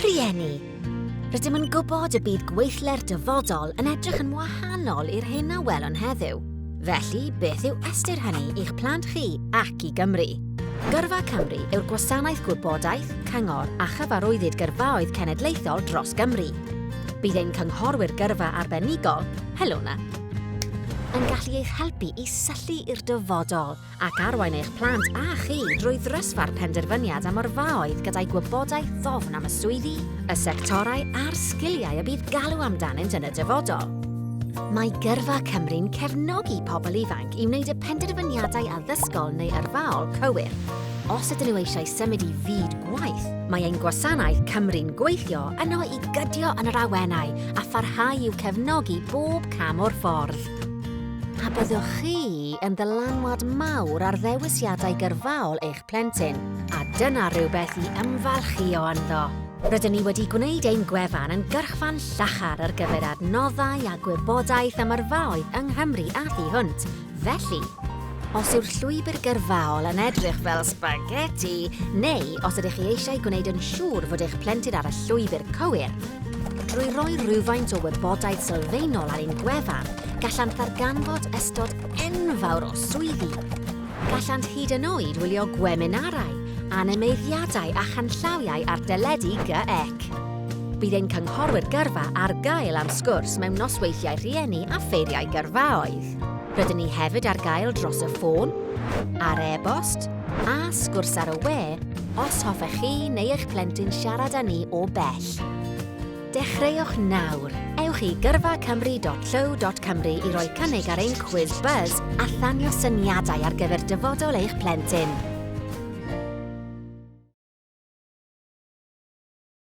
Rhieni. Rydym yn gwybod y bydd gweithler dyfodol yn edrych yn wahanol i'r hyn a welon heddiw. Felly, beth yw ystyr hynny i'ch plant chi ac i Gymru? Gyrfa Cymru yw'r gwasanaeth gwybodaeth, cyngor a chyfarwyddyd gyrfaoedd cenedlaethol dros Gymru. Bydd ein cynghorwyr gyrfa arbenigol, Helona, yn gallu eich helpu i syllu i'r dyfodol ac arwain eich plant a chi drwy ddrysfa'r penderfyniad am orfaoedd gyda'i gwybodaeth ddofn am y swyddi, y sectorau a'r sgiliau y bydd galw amdanynt yn y dyfodol. Mae Gyrfa Cymru'n cefnogi pobl ifanc i wneud y penderfyniadau addysgol neu yrfaol cywir. Os ydyn nhw eisiau symud i fyd gwaith, mae ein gwasanaeth Cymru'n gweithio yno i gydio yn yr awennau a pharhau i'w cefnogi bob cam o'r ffordd. A byddwch chi yn ddylanwad mawr ar ddewisiadau gyrfaol eich plentyn, a dyna rhywbeth i ymfalchio ynddo. Rydyn ni wedi gwneud ein gwefan yn gyrchfan llachar ar gyfer adnoddau a gwybodaeth am yrfaoedd yng Nghymru a thu hwnt. Felly, os yw'r llwybr gyrfaol yn edrych fel spaghetti, neu os ydych chi eisiau gwneud yn siŵr fod eich plentyn ar y llwybr cywir, drwy roi rhywfaint o wybodaeth sylfaenol ar ein gwefan, gallant ddarganfod ystod enfawr o swyddi. Gallant hyd yn oed wylio gweminarau, animeiddiadau a chanllawiau ar deledu GEC. Bydd ein cynghorwyr gyrfa ar gael am sgwrs mewn nosweithiau rhieni a ffeiriau gyrfaoedd. Rydyn ni hefyd ar gael dros y ffôn, ar e-bost a sgwrs ar y we os hoffech chi neu eich plentyn siarad â ni o bell. Dechreuwch nawr. Ewch i gyrfacymru.llyw.cymru i roi cynnig ar ein quiz buzz a thanio syniadau ar gyfer dyfodol eich plentyn.